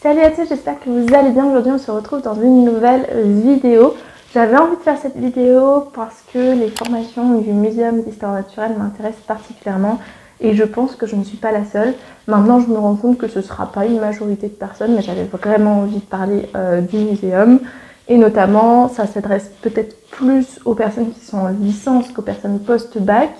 Salut à tous, j'espère que vous allez bien. Aujourd'hui on se retrouve dans une nouvelle vidéo. J'avais envie de faire cette vidéo parce que les formations du Muséum d'Histoire Naturelle m'intéressent particulièrement et je pense que je ne suis pas la seule. Maintenant je me rends compte que ce ne sera pas une majorité de personnes, mais j'avais vraiment envie de parler du muséum. Et notamment, ça s'adresse peut-être plus aux personnes qui sont en licence qu'aux personnes post-bac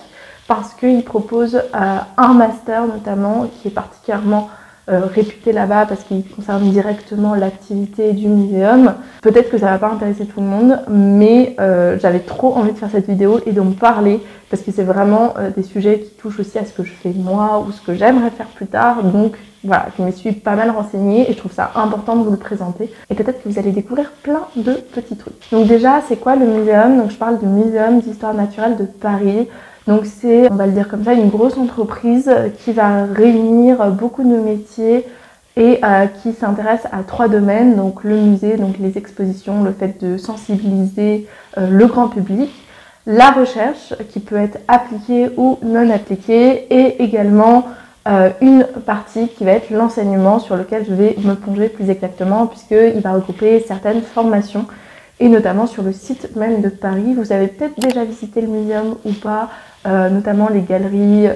parce qu'ils proposent un master notamment qui est particulièrement réputé là-bas parce qu'il concerne directement l'activité du muséum. Peut-être que ça va pas intéresser tout le monde, mais j'avais trop envie de faire cette vidéo et d'en parler parce que c'est vraiment des sujets qui touchent aussi à ce que je fais moi ou ce que j'aimerais faire plus tard. Donc voilà, je me suis pas mal renseignée et je trouve ça important de vous le présenter. Et peut-être que vous allez découvrir plein de petits trucs. Donc déjà, c'est quoi le muséum? Donc je parle du Muséum d'Histoire Naturelle de Paris. Donc c'est, on va le dire comme ça, une grosse entreprise qui va réunir beaucoup de métiers et qui s'intéresse à 3 domaines, donc le musée, donc les expositions, le fait de sensibiliser le grand public, la recherche qui peut être appliquée ou non appliquée et également une partie qui va être l'enseignement sur lequel je vais me plonger plus exactement puisqu'il va regrouper certaines formations. Et notamment sur le site même de Paris. Vous avez peut-être déjà visité le muséum ou pas, notamment les galeries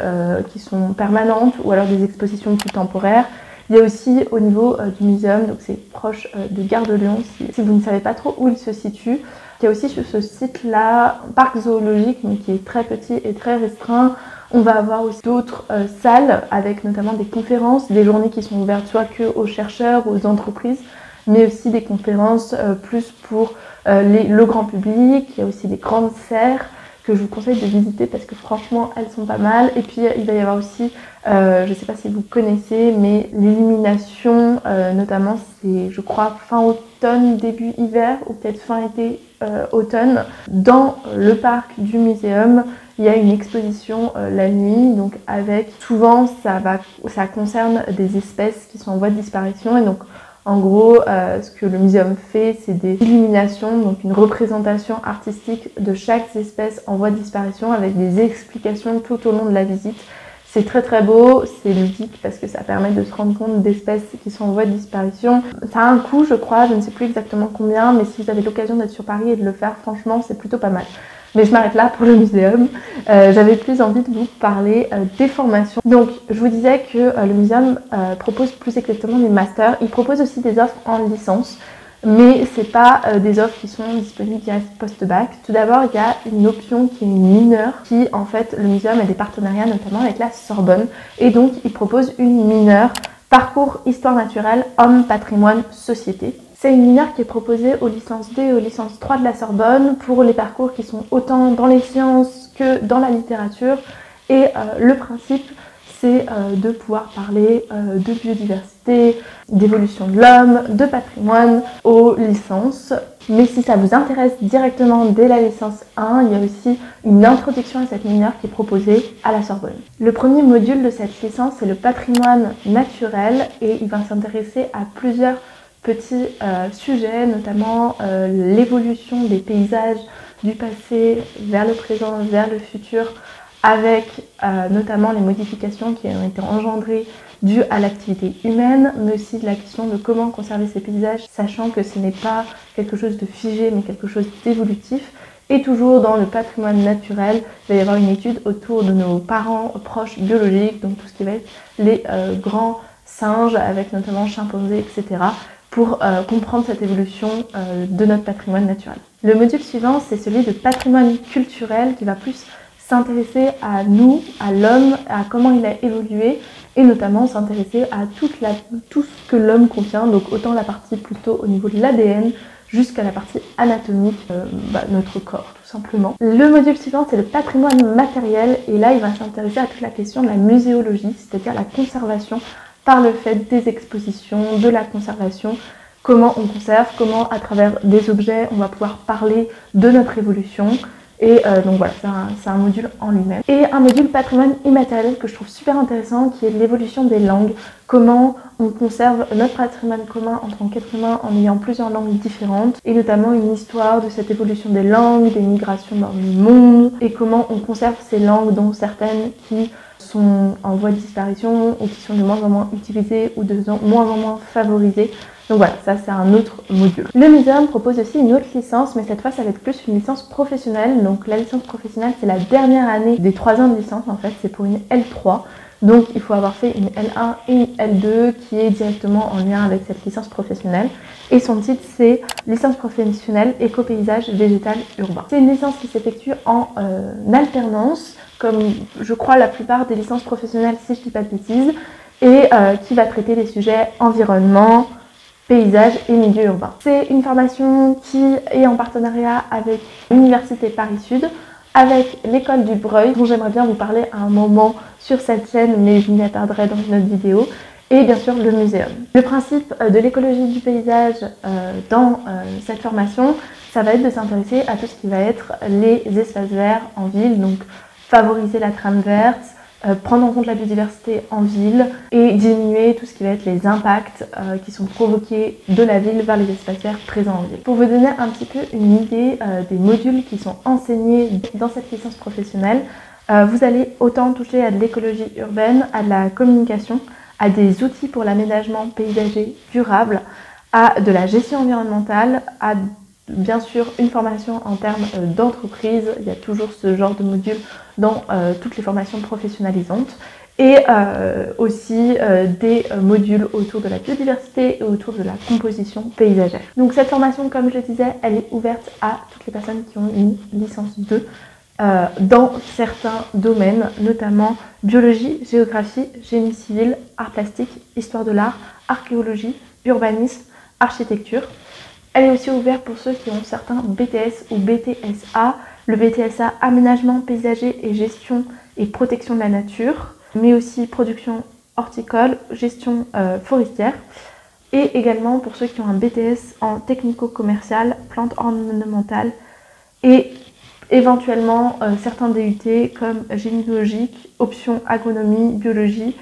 qui sont permanentes ou alors des expositions plus temporaires. Il y a aussi au niveau du muséum, donc c'est proche de Gare de Lyon, si vous ne savez pas trop où il se situe. Il y a aussi sur ce site-là un parc zoologique, mais qui est très petit et très restreint. On va avoir aussi d'autres salles avec notamment des conférences, des journées qui sont ouvertes soit que aux chercheurs, aux entreprises, mais aussi des conférences plus pour le grand public. Il y a aussi des grandes serres que je vous conseille de visiter parce que franchement elles sont pas mal. Et puis il va y avoir aussi, je ne sais pas si vous connaissez, mais l'illumination, notamment c'est je crois fin automne, début hiver ou peut-être fin été, automne. Dans le parc du muséum, il y a une exposition la nuit, donc avec souvent ça concerne des espèces qui sont en voie de disparition et donc en gros, ce que le muséum fait, c'est des illuminations, donc une représentation artistique de chaque espèce en voie de disparition avec des explications tout au long de la visite. C'est très très beau, c'est ludique parce que ça permet de se rendre compte d'espèces qui sont en voie de disparition. Ça a un coût, je crois, je ne sais plus exactement combien, mais si vous avez l'occasion d'être sur Paris et de le faire, franchement, c'est plutôt pas mal. Mais je m'arrête là pour le muséum. J'avais plus envie de vous parler des formations. Donc je vous disais que le muséum propose plus exactement des masters. Il propose aussi des offres en licence, mais c'est pas des offres qui sont disponibles direct post-bac. Tout d'abord, il y a une option qui est une mineure, qui en fait le muséum a des partenariats notamment avec la Sorbonne, et donc il propose une mineure parcours histoire naturelle, homme, patrimoine, société. C'est une mineure qui est proposée aux licences 2 et aux licences 3 de la Sorbonne pour les parcours qui sont autant dans les sciences que dans la littérature. Et le principe, c'est de pouvoir parler de biodiversité, d'évolution de l'homme, de patrimoine aux licences. Mais si ça vous intéresse directement dès la licence 1, il y a aussi une introduction à cette mineure qui est proposée à la Sorbonne. Le premier module de cette licence, c'est le patrimoine naturel et il va s'intéresser à plusieurs petits sujets, notamment l'évolution des paysages du passé vers le présent, vers le futur, avec notamment les modifications qui ont été engendrées dues à l'activité humaine, mais aussi de la question de comment conserver ces paysages, sachant que ce n'est pas quelque chose de figé, mais quelque chose d'évolutif. Et toujours dans le patrimoine naturel, il va y avoir une étude autour de nos parents proches biologiques, donc tout ce qui va être les grands singes, avec notamment chimpanzés, etc., pour comprendre cette évolution de notre patrimoine naturel. Le module suivant, c'est celui de patrimoine culturel qui va plus s'intéresser à nous, à l'homme, à comment il a évolué et notamment s'intéresser à tout ce que l'homme contient, donc autant la partie plutôt au niveau de l'ADN jusqu'à la partie anatomique, notre corps tout simplement. Le module suivant, c'est le patrimoine matériel et là il va s'intéresser à toute la question de la muséologie, c'est-à-dire la conservation par le fait des expositions, de la conservation, comment on conserve, comment à travers des objets on va pouvoir parler de notre évolution. Et donc voilà, c'est un module en lui-même. Et un module patrimoine immatériel que je trouve super intéressant qui est l'évolution des langues. Comment on conserve notre patrimoine commun en tant qu'être humain en ayant plusieurs langues différentes et notamment une histoire de cette évolution des langues, des migrations dans le monde et comment on conserve ces langues dont certaines qui sont en voie de disparition ou qui sont de moins en moins utilisées ou de moins en moins favorisées. Donc voilà, ça c'est un autre module. Le muséum propose aussi une autre licence, mais cette fois ça va être plus une licence professionnelle. Donc la licence professionnelle, c'est la dernière année des 3 ans de licence en fait, c'est pour une L3. Donc il faut avoir fait une L1 et une L2 qui est directement en lien avec cette licence professionnelle. Et son titre c'est licence professionnelle éco-paysage végétal urbain. C'est une licence qui s'effectue en alternance, comme je crois la plupart des licences professionnelles si je ne dis pas de bêtises, et qui va traiter des sujets environnement, paysage et milieu urbain. C'est une formation qui est en partenariat avec l'Université Paris-Sud, avec l'école du Breuil, dont j'aimerais bien vous parler à un moment sur cette chaîne, mais je m'y attarderai dans une autre vidéo, et bien sûr le muséum. Le principe de l'écologie du paysage dans cette formation, ça va être de s'intéresser à tout ce qui va être les espaces verts en ville, donc favoriser la trame verte, prendre en compte la biodiversité en ville et diminuer tout ce qui va être les impacts qui sont provoqués de la ville vers les espaces verts présents en ville. Pour vous donner un petit peu une idée des modules qui sont enseignés dans cette licence professionnelle, vous allez autant toucher à de l'écologie urbaine, à de la communication, à des outils pour l'aménagement paysager durable, à de la gestion environnementale, à bien sûr une formation en termes d'entreprise, il y a toujours ce genre de module dans toutes les formations professionnalisantes, et aussi des modules autour de la biodiversité et autour de la composition paysagère. Donc cette formation, comme je le disais, elle est ouverte à toutes les personnes qui ont une licence 2 dans certains domaines, notamment biologie, géographie, génie civil, art plastique, histoire de l'art, archéologie, urbanisme, architecture. Elle est aussi ouverte pour ceux qui ont certains BTS ou BTSA, le BTSA aménagement paysager et gestion et protection de la nature, mais aussi production horticole, gestion forestière, et également pour ceux qui ont un BTS en technico-commercial, plantes ornementales et éventuellement certains DUT comme génie biologique, option agronomie, biologie,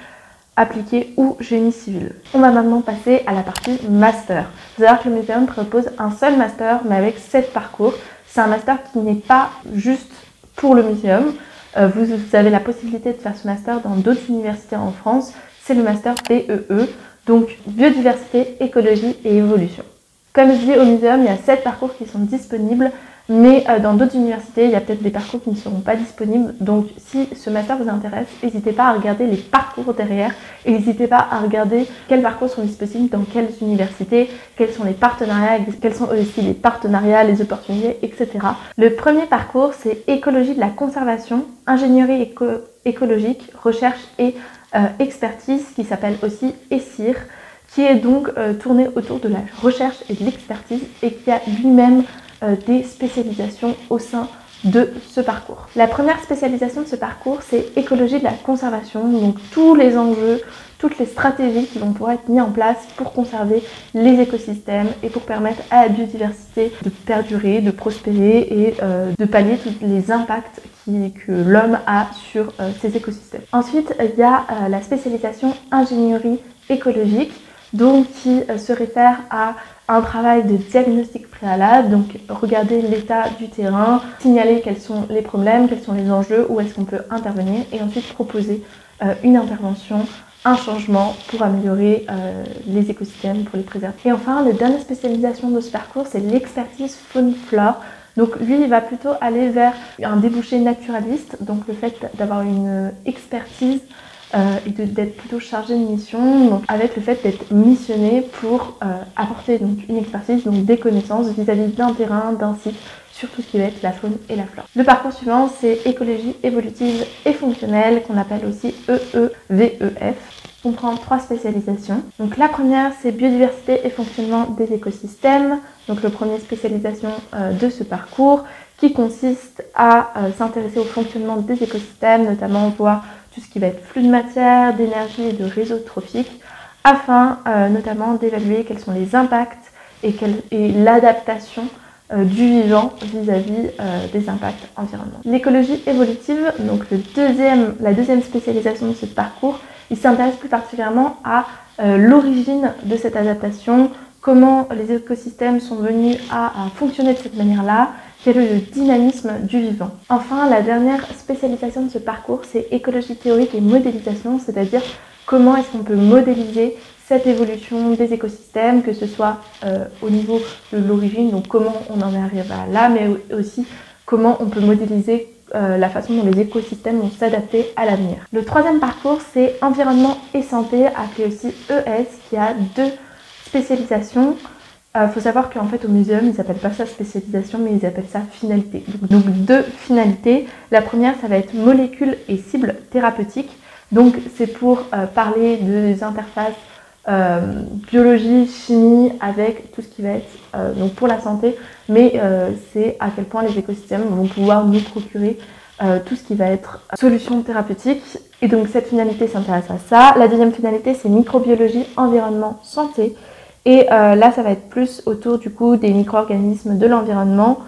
appliquée ou génie civil. On va maintenant passer à la partie master. Vous allez voir que le muséum propose un seul master mais avec 7 parcours. C'est un master qui n'est pas juste pour le muséum. Vous avez la possibilité de faire ce master dans d'autres universités en France. C'est le master BEE, donc biodiversité, écologie et évolution. Comme je dis, au muséum, il y a 7 parcours qui sont disponibles, mais dans d'autres universités, il y a peut-être des parcours qui ne seront pas disponibles. Donc si ce master vous intéresse, n'hésitez pas à regarder les parcours derrière et n'hésitez pas à regarder quels parcours sont disponibles dans quelles universités, quels sont les partenariats, quels sont aussi les partenariats, les opportunités, etc. Le premier parcours, c'est écologie de la conservation, ingénierie écologique, recherche et expertise, qui s'appelle aussi ESIR, qui est donc tourné autour de la recherche et de l'expertise et qui a lui-même des spécialisations au sein de ce parcours. La première spécialisation de ce parcours, c'est écologie de la conservation, donc tous les enjeux, toutes les stratégies qui vont pouvoir être mises en place pour conserver les écosystèmes et pour permettre à la biodiversité de perdurer, de prospérer et de pallier tous les impacts que l'homme a sur ces écosystèmes. Ensuite, il y a la spécialisation ingénierie écologique, donc qui se réfère à un travail de diagnostic préalable, donc regarder l'état du terrain, signaler quels sont les problèmes, quels sont les enjeux, où est-ce qu'on peut intervenir et ensuite proposer une intervention, un changement pour améliorer les écosystèmes, pour les préserver. Et enfin, la dernière spécialisation de ce parcours, c'est l'expertise faune-flore. Donc lui, il va plutôt aller vers un débouché naturaliste, donc le fait d'avoir une expertise et d'être plutôt chargé de mission, donc avec le fait d'être missionné pour apporter donc une expertise, donc des connaissances vis-à-vis d'un terrain, d'un site, sur tout ce qui va être la faune et la flore. Le parcours suivant, c'est écologie évolutive et fonctionnelle, qu'on appelle aussi EEVEF. On prend 3 spécialisations. Donc la première, c'est biodiversité et fonctionnement des écosystèmes. Donc le premier spécialisation de ce parcours, qui consiste à s'intéresser au fonctionnement des écosystèmes, notamment voir tout ce qui va être flux de matière, d'énergie et de réseaux trophiques, afin notamment d'évaluer quels sont les impacts et l'adaptation du vivant vis-à-vis des impacts environnementaux. L'écologie évolutive, donc la deuxième spécialisation de ce parcours, il s'intéresse plus particulièrement à l'origine de cette adaptation, comment les écosystèmes sont venus à fonctionner de cette manière-là, quel est le dynamisme du vivant. Enfin, la dernière spécialisation de ce parcours, c'est écologie théorique et modélisation, c'est-à-dire comment est-ce qu'on peut modéliser cette évolution des écosystèmes, que ce soit au niveau de l'origine, donc comment on en arrive à là, mais aussi comment on peut modéliser la façon dont les écosystèmes vont s'adapter à l'avenir. Le troisième parcours, c'est environnement et santé, appelé aussi ES, qui a 2 spécialisations. Faut savoir qu'en fait au muséum, ils n'appellent pas ça spécialisation, mais ils appellent ça finalité. Donc 2 finalités. La première, ça va être molécules et cibles thérapeutiques. Donc c'est pour parler des interfaces biologie, chimie, avec tout ce qui va être donc pour la santé, mais c'est à quel point les écosystèmes vont pouvoir nous procurer tout ce qui va être solution thérapeutique. Et donc cette finalité s'intéresse à ça. La deuxième finalité, c'est microbiologie, environnement, santé. Et là, ça va être plus autour du coup des micro-organismes de l'environnement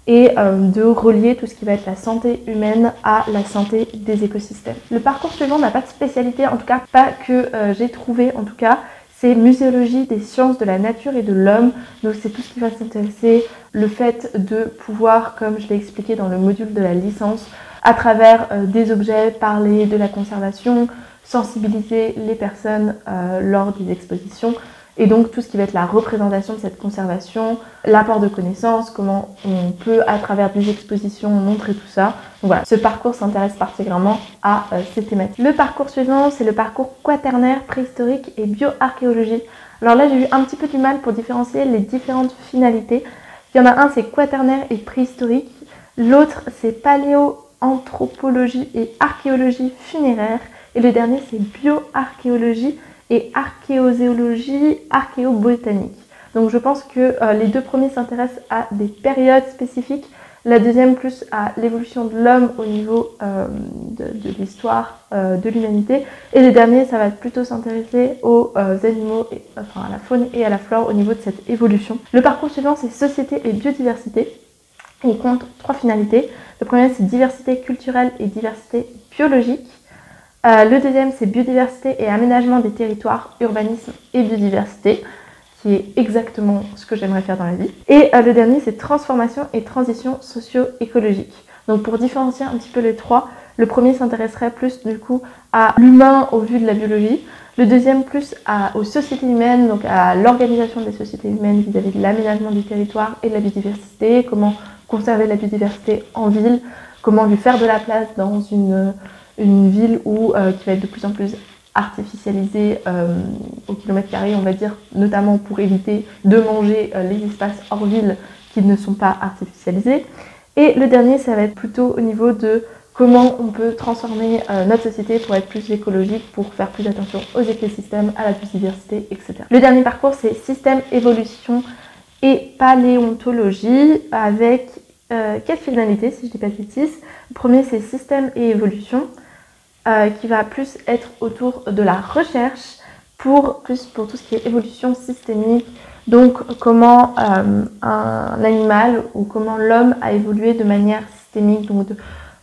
et de relier tout ce qui va être la santé humaine à la santé des écosystèmes. Le parcours suivant n'a pas de spécialité, en tout cas pas que j'ai trouvé en tout cas. C'est muséologie des sciences de la nature et de l'homme. Donc c'est tout ce qui va s'intéresser, le fait de pouvoir, comme je l'ai expliqué dans le module de la licence, à travers des objets, parler de la conservation, sensibiliser les personnes lors des expositions. Et donc tout ce qui va être la représentation de cette conservation, l'apport de connaissances, comment on peut à travers des expositions montrer tout ça. Donc voilà, ce parcours s'intéresse particulièrement à ces thématiques. Le parcours suivant, c'est le parcours quaternaire, préhistorique et bioarchéologie. Alors là, j'ai eu un petit peu du mal pour différencier les différentes finalités. Il y en a un, c'est quaternaire et préhistorique. L'autre, c'est paléoanthropologie et archéologie funéraire. Et le dernier, c'est bioarchéologie et archéozéologie, archéobotanique. Donc je pense que les 2 premiers s'intéressent à des périodes spécifiques, la deuxième plus à l'évolution de l'homme au niveau de l'histoire de l'humanité, et le dernier ça va plutôt s'intéresser aux animaux, enfin à la faune et à la flore au niveau de cette évolution. Le parcours suivant, c'est société et biodiversité. Il compte 3 finalités. Le premier, c'est diversité culturelle et diversité biologique. Le deuxième, c'est biodiversité et aménagement des territoires, urbanisme et biodiversité, qui est exactement ce que j'aimerais faire dans la vie. Et le dernier, c'est transformation et transition socio-écologique. Donc pour différencier un petit peu les 3, le premier s'intéresserait plus du coup à l'humain au vu de la biologie, le deuxième plus aux sociétés humaines, donc à l'organisation des sociétés humaines vis-à-vis de l'aménagement du territoire et de la biodiversité, comment conserver la biodiversité en ville, comment lui faire de la place dans une ville qui va être de plus en plus artificialisée au kilomètre carré, on va dire, notamment pour éviter de manger les espaces hors ville qui ne sont pas artificialisés. Et le dernier, ça va être plutôt au niveau de comment on peut transformer notre société pour être plus écologique, pour faire plus attention aux écosystèmes, à la biodiversité, etc. Le dernier parcours, c'est système, évolution et paléontologie avec 4 finalités, si je ne dis pas de bêtises. Le premier, c'est système et évolution, qui va plus être autour de la recherche pour tout ce qui est évolution systémique. Donc comment un animal ou comment l'homme a évolué de manière systémique, donc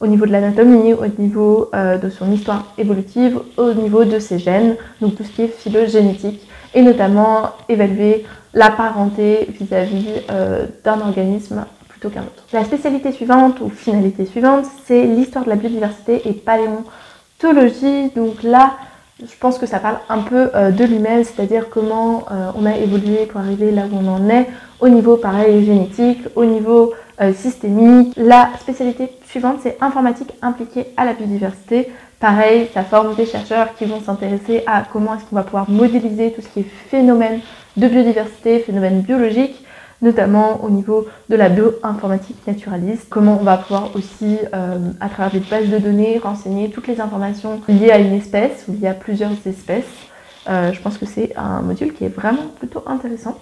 au niveau de l'anatomie, au niveau de son histoire évolutive, au niveau de ses gènes, donc tout ce qui est phylogénétique, et notamment évaluer la parenté vis-à-vis d'un organisme plutôt qu'un autre. La spécialité suivante ou finalité suivante, c'est l'histoire de la biodiversité et paléontologie. Donc là, je pense que ça parle un peu de lui-même, c'est-à-dire comment on a évolué pour arriver là où on en est, au niveau pareil génétique, au niveau systémique. La spécialité suivante, c'est informatique impliquée à la biodiversité. Pareil, ça forme des chercheurs qui vont s'intéresser à comment est-ce qu'on va pouvoir modéliser tout ce qui est phénomène de biodiversité, phénomène biologique, notamment au niveau de la bioinformatique naturaliste, comment on va pouvoir aussi, à travers des bases de données, renseigner toutes les informations liées à une espèce ou liées à plusieurs espèces. Je pense que c'est un module qui est vraiment plutôt intéressant.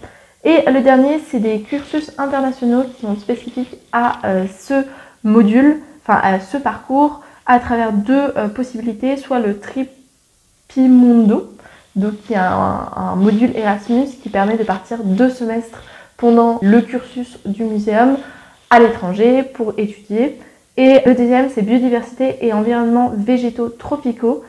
Et le dernier, c'est des cursus internationaux qui sont spécifiques à ce module, enfin à ce parcours, à travers 2 possibilités, soit le Tripimondo, donc qui est un module Erasmus qui permet de partir 2 semestres pendant le cursus du muséum à l'étranger pour étudier. Et le deuxième, c'est biodiversité et environnements végétaux tropicaux,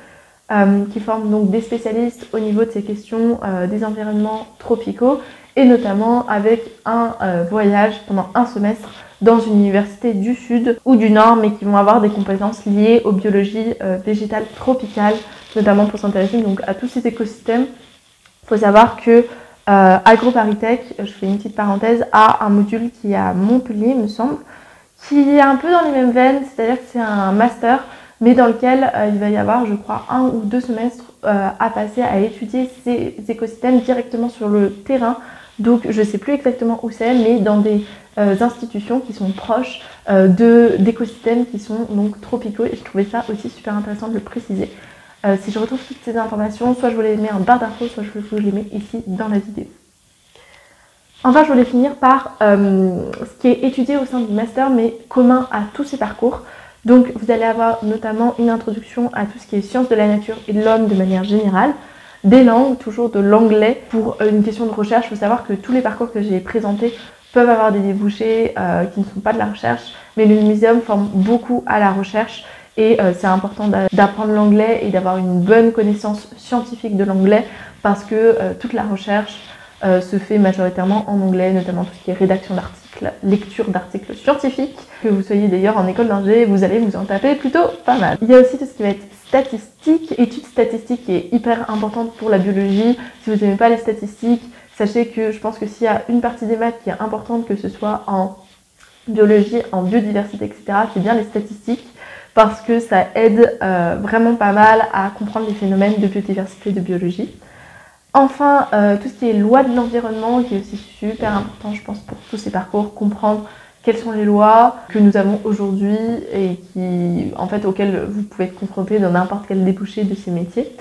qui forment donc des spécialistes au niveau de ces questions des environnements tropicaux, et notamment avec un voyage pendant un semestre dans une université du sud ou du nord, mais qui vont avoir des compétences liées aux biologies végétales tropicales, notamment pour s'intéresser donc à tous ces écosystèmes. Il faut savoir que AgroParisTech, je fais une petite parenthèse, a un module qui est à Montpellier, me semble, qui est un peu dans les mêmes veines, c'est-à-dire que c'est un master, mais dans lequel il va y avoir, je crois, 1 ou 2 semestres à passer à étudier ces écosystèmes directement sur le terrain. Donc je ne sais plus exactement où c'est, mais dans des institutions qui sont proches d'écosystèmes qui sont donc tropicaux, et je trouvais ça aussi super intéressant de le préciser. Si je retrouve toutes ces informations, soit je vous les mets en barre d'infos, soit je vous les mets ici dans la vidéo. Enfin, je voulais finir par ce qui est étudié au sein du master, mais commun à tous ces parcours. Donc vous allez avoir notamment une introduction à tout ce qui est sciences de la nature et de l'homme de manière générale, des langues, toujours de l'anglais. Pour une question de recherche, il faut savoir que tous les parcours que j'ai présentés peuvent avoir des débouchés qui ne sont pas de la recherche, mais le muséum forme beaucoup à la recherche et c'est important d'apprendre l'anglais et d'avoir une bonne connaissance scientifique de l'anglais parce que toute la recherche se fait majoritairement en anglais, notamment tout ce qui est rédaction d'articles, lecture d'articles scientifiques. Que vous soyez d'ailleurs en école d'ingé, vous allez vous en taper plutôt pas mal. Il y a aussi tout ce qui va être statistique, études statistiques qui est hyper importante pour la biologie. Si vous n'aimez pas les statistiques, sachez que je pense que s'il y a une partie des maths qui est importante, que ce soit en biologie, en biodiversité, etc., c'est bien les statistiques parce que ça aide vraiment pas mal à comprendre les phénomènes de biodiversité et de biologie. Enfin, tout ce qui est loi de l'environnement, qui est aussi super important, je pense, pour tous ces parcours, comprendre quelles sont les lois que nous avons aujourd'hui et qui, en fait, auxquelles vous pouvez être confronté dans n'importe quel débouché de ces métiers.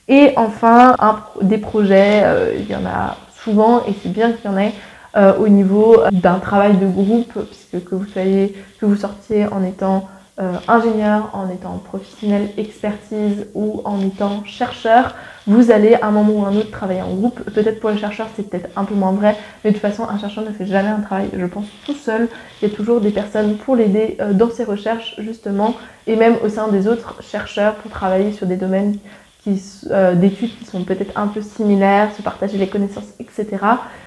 Et enfin, des projets, il y en a souvent et c'est bien qu'il y en ait au niveau d'un travail de groupe, puisque que vous sortiez en étant ingénieur, en étant professionnel expertise ou en étant chercheur, vous allez à un moment ou à un autre travailler en groupe. Peut-être pour les chercheurs c'est peut-être un peu moins vrai, mais de toute façon un chercheur ne fait jamais un travail, je pense, tout seul. Il y a toujours des personnes pour l'aider dans ses recherches justement, et même au sein des autres chercheurs pour travailler sur des domaines d'études qui sont peut-être un peu similaires, se partager les connaissances, etc.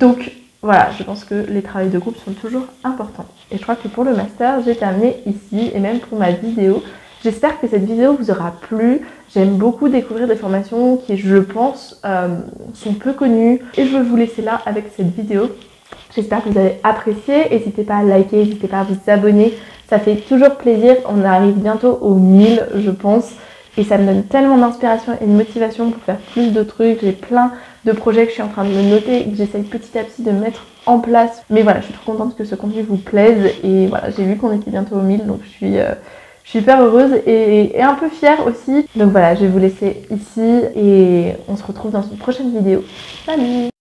Donc voilà, je pense que les travails de groupe sont toujours importants. Et je crois que pour le master, j'ai terminé ici, et même pour ma vidéo. J'espère que cette vidéo vous aura plu. J'aime beaucoup découvrir des formations qui, je pense, sont peu connues. Et je vais vous laisser là avec cette vidéo. J'espère que vous avez apprécié. N'hésitez pas à liker, n'hésitez pas à vous abonner. Ça fait toujours plaisir. On arrive bientôt aux 1000, je pense. Et ça me donne tellement d'inspiration et de motivation pour faire plus de trucs. J'ai plein de projets que je suis en train de me noter et que j'essaye petit à petit de mettre en place. Mais voilà, je suis trop contente que ce contenu vous plaise. Et voilà, j'ai vu qu'on était bientôt aux 1000, donc je suis super heureuse et un peu fière aussi. Donc voilà, je vais vous laisser ici et on se retrouve dans une prochaine vidéo. Salut!